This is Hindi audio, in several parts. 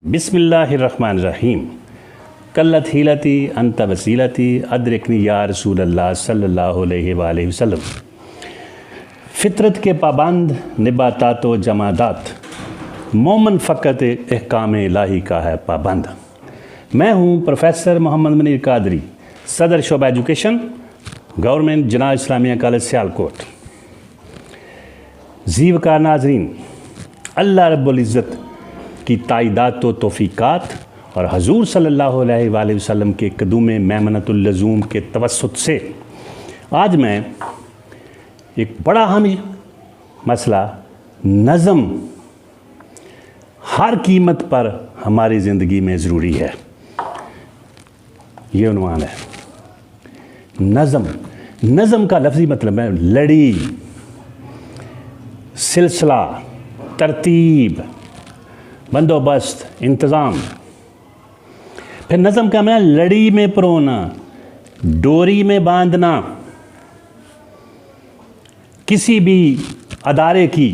बिस्मिल्लाहिर्रहमानिर्रहीम। कल्लत हीलती अंत वसीलती अदरिकनी या रसूल अल्लाह सल्लल्लाहु अलैहि वसल्लम। फ़ितरत के पाबंद निबातात व जमादात, मोमन फ़कत अहकाम इलाही का है पाबंद। मैं हूँ प्रोफेसर मोहम्मद मुनीर कादरी, सदर शोबा एजुकेशन, गवर्नमेंट जनाब इस्लामिया कॉलेज सियालकोट। ज़ीवकार नाज़रीन, अल्लाह रब्बुल इज़्ज़त की ताइदात व तौफ़ीक़ात और हजूर सल्लल्लाहु अलैहि वसल्लम के कदूम मैमनतुल लज़ूम के तवस्सुत से आज मैं एक बड़ा अहम मसला, नज़म हर कीमत पर हमारी ज़िंदगी में ज़रूरी है, ये उन्वान है। नज़म का लफ्ज़ी मतलब है लड़ी, सिलसिला, तरतीब, बंदोबस्त, इंतज़ाम। फिर नज़म का मतलब लड़ी में परोना, डोरी में बांधना। किसी भी अदारे की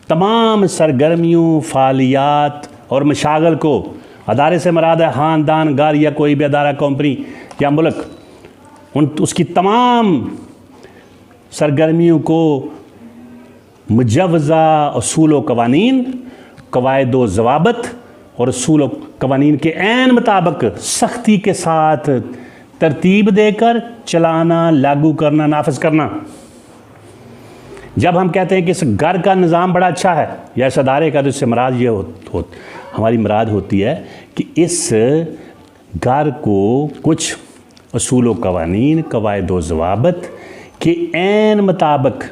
तमाम सरगर्मियों, फ़ालियात और मशागल को, अदारे से मराद है ख़ानदान, घर या कोई भी अदारा, कंपनी या मुल्क, उसकी तमाम सरगर्मियों को मुजव्वज़ा असूल व कवानीन, कवायद व ज़वाबत और असूल व कवानीन के ऐन मुताबिक सख्ती के साथ तरतीब देकर चलाना, लागू करना, नाफिज करना। जब हम कहते हैं कि इस घर का निज़ाम बड़ा अच्छा है या इस अदारे का, तो इससे मुराद ये हमारी मुराद होती है कि इस घर को कुछ असूल व कवानीन, कवायद व ज़वाबत के ऐन मुताबिक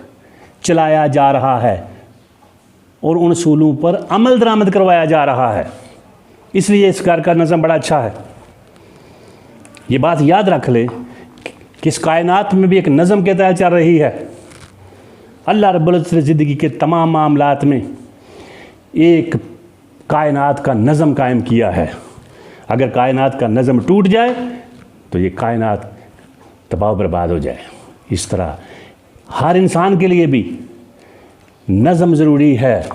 चलाया जा रहा है और उन असूलों पर अमल दरामद करवाया जा रहा है, इसलिए इस घर का नज़म बड़ा अच्छा है। ये बात याद रख ले कि इस कायनात में भी एक नज़म के तहत चल रही है। अल्लाह रब्बुल इज़्ज़त ने ज़िंदगी के तमाम मामलात में एक कायनात का नज़म कायम किया है। अगर कायनात का नज़म टूट जाए तो ये कायनात तबाह बर्बाद हो जाए। इस तरह हर इंसान के लिए भी नज़म ज़रूरी है।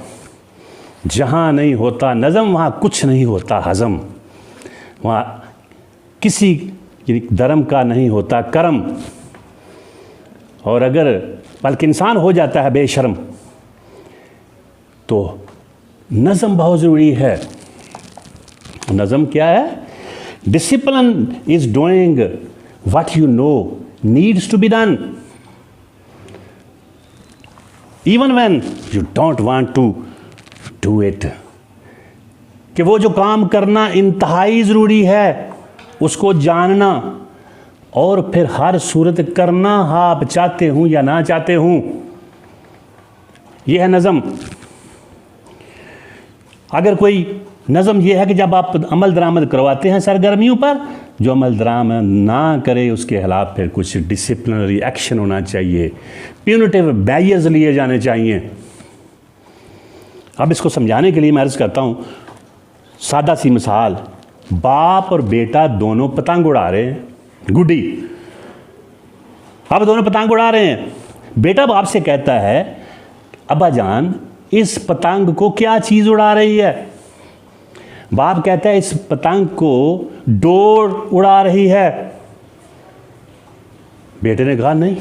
जहाँ नहीं होता नज़म, वहाँ कुछ नहीं होता हज़म। वहाँ किसी धर्म का नहीं होता करम। और अगर बल्कि इंसान हो जाता है बेशर्म, तो नज़म बहुत ज़रूरी है। नज़म क्या है? Discipline is doing what you know needs to be done even when you don't want to do it. कि वो जो काम करना इंतहाई ज़रूरी है उसको जानना और फिर हर सूरत करना, हाँ आप चाहते हूँ या ना चाहते हूँ। यह है नज़म। अगर कोई नज़म यह है कि जब आप अमल दरामद करवाते हैं सरगर्मियों पर, जो अमल दरामद ना करे उसके खिलाफ फिर कुछ डिसिप्लिनरी एक्शन होना चाहिए, प्यूनिटिव बैरियर्स लिए जाने चाहिए। अब इसको समझाने के लिए मैं अर्ज़ करता हूँ, सादा सी मिसाल, बाप और बेटा दोनों पतंग उड़ा रहे हैं, गुड्डी। अब दोनों पतंग उड़ा रहे हैं। बेटा बाप से कहता है, अब्बा जान इस पतंग को क्या चीज़ उड़ा रही है? बाप कहता है, इस पतंग को डोर उड़ा रही है। बेटे ने कहा, नहीं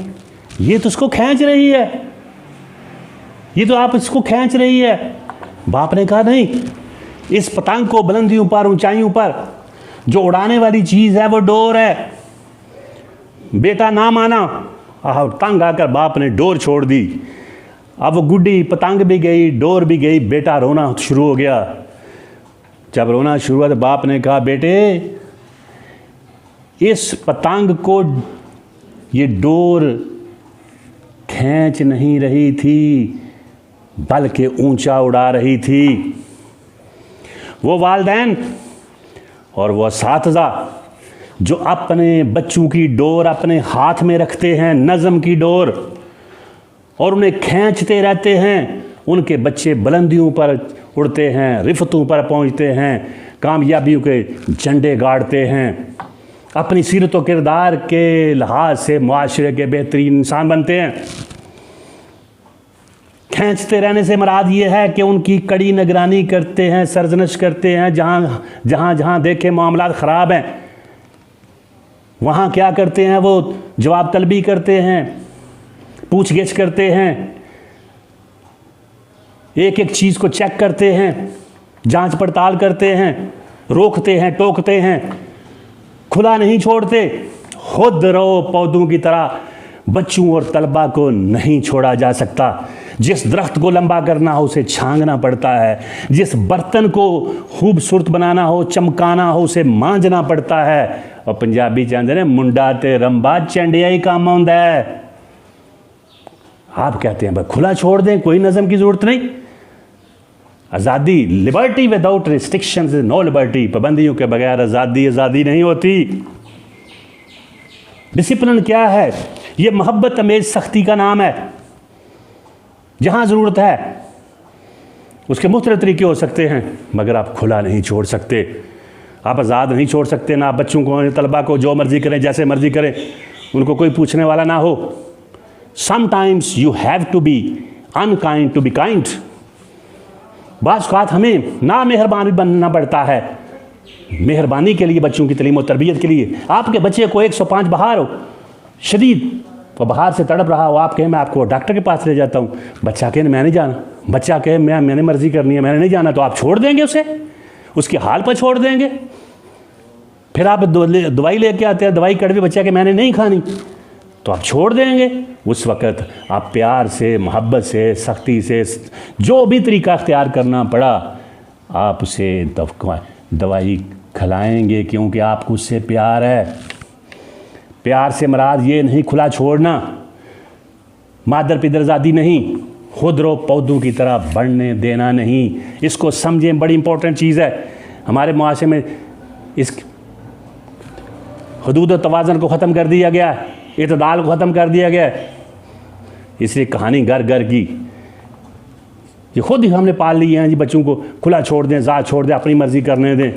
ये तो उसको खींच रही है, ये तो आप इसको खींच रही है। बाप ने कहा, नहीं, इस पतंग को बुलंदियों पर, ऊंचाइयों पर जो उड़ाने वाली चीज़ है वो डोर है। बेटा ना माना। तंग आकर बाप ने डोर छोड़ दी। अब वो गुड्डी, पतंग भी गई, डोर भी गई। बेटा रोना शुरू हो गया। जब रोना शुरू हुआ तो बाप ने कहा, बेटे इस पतंग को ये डोर खींच नहीं रही थी बल्कि ऊंचा उड़ा रही थी। वो वालिदैन और वो असातिज़ा जो अपने बच्चों की डोर अपने हाथ में रखते हैं, नज़म की डोर, और उन्हें खींचते रहते हैं, उनके बच्चे बुलंदियों पर उड़ते हैं, रिफ़तों पर पहुंचते हैं, कामयाबियों के झंडे गाड़ते हैं, अपनी सीरत व किरदार के लिहाज से मुआशरे के बेहतरीन इंसान बनते हैं। खींचते रहने से मुराद ये है कि उनकी कड़ी निगरानी करते हैं, सरजनश करते हैं, जहाँ देखे मामलात ख़राब हैं वहाँ क्या करते हैं, वो जवाब तलबी करते हैं, पूछ-गिछ करते हैं, एक एक चीज़ को चेक करते हैं, जांच पड़ताल करते हैं, रोकते हैं, टोकते हैं, खुला नहीं छोड़ते। खुद रहो पौधों की तरह। बच्चों और तलबा को नहीं छोड़ा जा सकता। जिस दरख्त को लंबा करना हो उसे छांगना पड़ता है, जिस बर्तन को खूबसूरत बनाना हो, चमकाना हो, उसे मांजना पड़ता है। और पंजाबी चाहते हैं मुंडा ते रंबा चंडिया ही काम आउंदा है। आप कहते हैं भाई खुला छोड़ दें, कोई नज़म की ज़रूरत नहीं। आज़ादी, liberty without restrictions is no liberty. पाबंदियों के बगैर आज़ादी नहीं होती। डिसिप्लिन क्या है? ये मोहब्बत अमेज सख्ती का नाम है। जहाँ ज़रूरत है उसके मुख्तलिफ तरीके हो सकते हैं, मगर आप खुला नहीं छोड़ सकते, आप आज़ाद नहीं छोड़ सकते। ना आप बच्चों को, तलबा को जो मर्ज़ी करें, जैसे मर्ज़ी करें, उनको कोई पूछने वाला ना हो। Sometimes you have to be unkind to be kind. बाज़ औक़ात हमें ना मेहरबान भी बनना पड़ता है, मेहरबानी के लिए, बच्चों की तलीम और तरबियत के लिए। आपके बच्चे को 105 बहार हो, शदीद, और बाहर से तड़प रहा हो, आप कहें मैं आपको डॉक्टर के पास ले जाता हूँ, बच्चा कहे मैं नहीं जाना, बच्चा कहे मैंने मर्ज़ी करनी है, मैंने नहीं जाना, तो आप छोड़ देंगे उसे, उसके हाल पर छोड़ देंगे। फिर आप दवाई लेके आते हैं, दवाई कड़वी, बच्चा के मैंने नहीं खानी, तो आप छोड़ देंगे। उस वक़्त आप प्यार से, मोहब्बत से, सख्ती से, जो भी तरीका अख्तियार करना पड़ा, आप उसे दवाई खिलाएंगे, क्योंकि आपको उससे प्यार है। प्यार से मुराद ये नहीं खुला छोड़ना, मादर पिदरजादी नहीं, खुद रो पौधों की तरह बढ़ने देना नहीं। इसको समझें, बड़ी इंपॉर्टेंट चीज़ है। हमारे मुआशरे में इस हुदूद और तवाज़न को ख़त्म कर दिया गया, इतदाल को ख़त्म कर दिया गया। इसलिए कहानी घर घर की, ये खुद ही हमने पाल ली है जी। बच्चों को खुला छोड़ दें, ज़ात छोड़ दें, अपनी मर्ज़ी करने दें।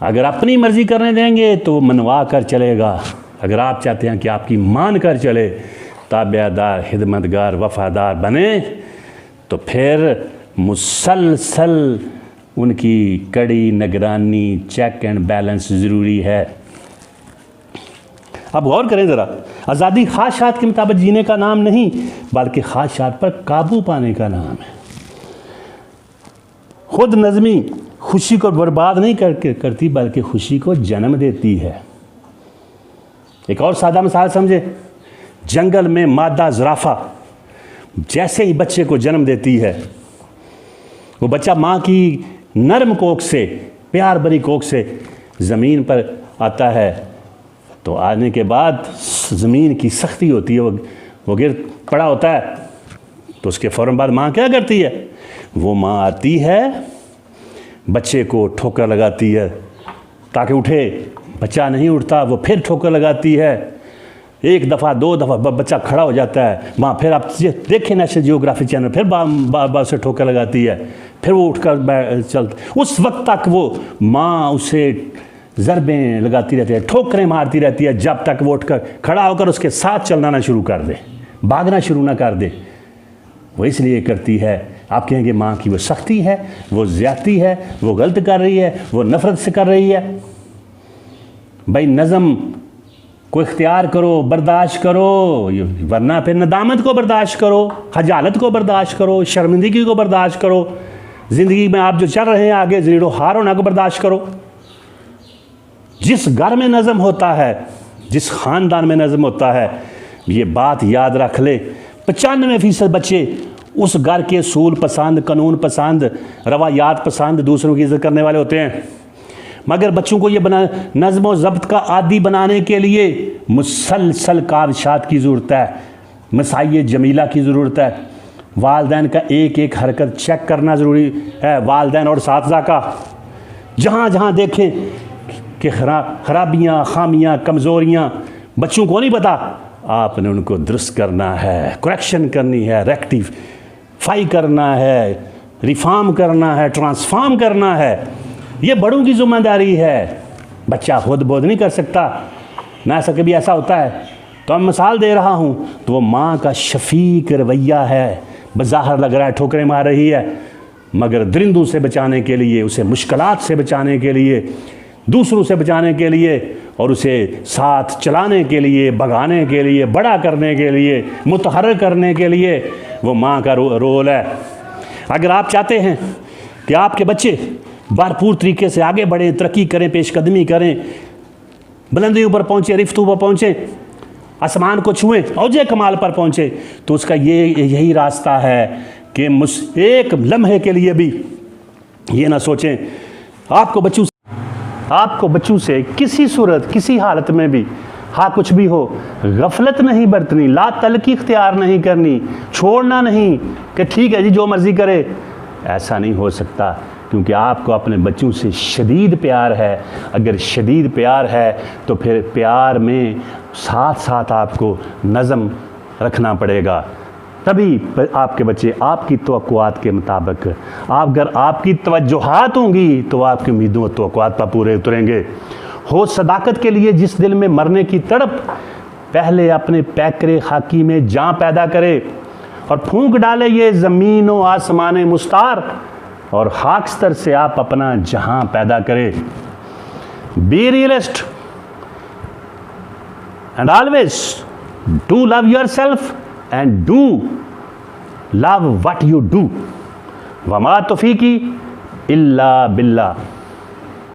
अगर अपनी मर्ज़ी करने देंगे तो मनवा कर चलेगा। अगर आप चाहते हैं कि आपकी मान कर चले, ताबेदार, खिदमतगार, वफ़ादार बने, तो फिर मुसलसल उनकी कड़ी निगरानी, चेक एंड बैलेंस ज़रूरी है। अब गौर करें ज़रा, आज़ादी ख्वाहिशात के मुताबिक जीने का नाम नहीं, बल्कि ख्वाहिशात पर काबू पाने का नाम है। खुद नज़मी खुशी को बर्बाद नहीं करती, बल्कि खुशी को जन्म देती है। एक और सादा मिसाल समझे, जंगल में मादा ज़राफ़ा जैसे ही बच्चे को जन्म देती है, वो बच्चा माँ की नरम कोख से, प्यार भरी कोख से ज़मीन पर आता है, तो आने के बाद ज़मीन की सख्ती होती है, वो गिर पड़ा होता है, तो उसके फ़ौरन बाद माँ क्या करती है? वो माँ आती है, बच्चे को ठोकर लगाती है ताकि उठे। बच्चा नहीं उठता, वो फिर ठोकर लगाती है। एक दफ़ा, दो दफ़ा, बच्चा खड़ा हो जाता है, माँ फिर आप देखें नेशनल जियोग्राफी चैनल, फिर बार बार से ठोकर लगाती है, फिर वो उठकर चलता। उस वक्त तक वो माँ उसे ज़रबें लगाती रहती है, ठोकरें मारती रहती है, जब तक वो उठकर खड़ा होकर उसके साथ चलना ना शुरू कर दे, भागना शुरू ना कर दे। वो इसलिए करती है, आप कहेंगे माँ की वो सख्ती है, वो ज़्यादती है, वो गलत कर रही है, वो नफ़रत से कर रही है। भाई नज़म को इख्तियार करो, बर्दाश्त करो, वरना फिर नदामत को बर्दाश्त करो, खजालत को बर्दाश्त करो, शर्मिंदगी को बर्दाश्त करो। ज़िंदगी में आप जो चल रहे हैं आगे, ज़ीरो हार होना को बर्दाश्त करो। जिस घर में नज़म होता है, जिस ख़ानदान में नज़म होता है, ये बात याद रख ले, 95% बच्चे उस घर के असूल पसंद, कानून पसंद, रवायात पसंद, दूसरों की इज़्ज़त करने वाले होते हैं। मगर बच्चों को ये नज़्म व ज़ब्त का आदी बनाने के लिए मुसलसल काविशात की ज़रूरत है, मसाई जमीला की ज़रूरत है। वालदैन का एक एक हरकत चेक करना ज़रूरी है, वालदैन और साथज़ा का। जहाँ जहाँ देखें कि खराबियाँ, खामियाँ, कमज़ोरियाँ बच्चों को नहीं पता, आपने उनको दुरुस्त करना है, करेक्शन करनी है, रेक्टिफाई करना है, रिफॉर्म करना है, ट्रांसफॉर्म करना है। ये बड़ों की ज़िम्मेदारी है। बच्चा खुद बोध नहीं कर सकता ना, ऐसा कभी ऐसा होता है तो मैं मिसाल दे रहा हूँ, तो वो माँ का शफीक रवैया है, बज़ाहिर लग रहा है ठोकरें मार रही है, मगर दरिंदों से बचाने के लिए, उसे मुश्किलात से बचाने के लिए, दूसरों से बचाने के लिए और उसे साथ चलाने के लिए, भगाने के लिए, बड़ा करने के लिए, मुतहर्रिक करने के लिए वो माँ का रोल है। अगर आप चाहते हैं कि आपके बच्चे भरपूर तरीके से आगे बढ़ें, तरक्की करें, पेशकदमी करें, बुलंदियों पर पहुँचे, रिफ्तों पर पहुँचे, आसमान को छुएं, औजे कमाल पर पहुँचे, तो उसका यही रास्ता है कि एक लम्हे के लिए भी ये ना सोचें। आपको बच्चों से किसी सूरत, किसी हालत में भी, हाँ कुछ भी हो, गफलत नहीं बरतनी, ला तलकी इख्तियार नहीं करनी, छोड़ना नहीं कि ठीक है जी जो मर्ज़ी करे, ऐसा नहीं हो सकता, क्योंकि आपको अपने बच्चों से शदीद प्यार है। अगर शदीद प्यार है तो फिर प्यार में साथ साथ आपको नज़म रखना पड़ेगा, तभी आपके बच्चे आपकी तवक्कुआत के मुताबिक, अगर आपकी तवज्जुहात होंगी तो आपकी उम्मीदों और तवक्कुआत पर पूरे उतरेंगे। हो सदाकत के लिए जिस दिल में मरने की तड़प, पहले अपने पैकरे खाकी में जान पैदा करे और फूंक डाले ये ज़मीन व आसमान मुस्तार, और खाकस्तर से आप अपना जहां पैदा करें। Be realist and always do love yourself and do love what you do. वमा तौफीकी इल्ला बिल्ला।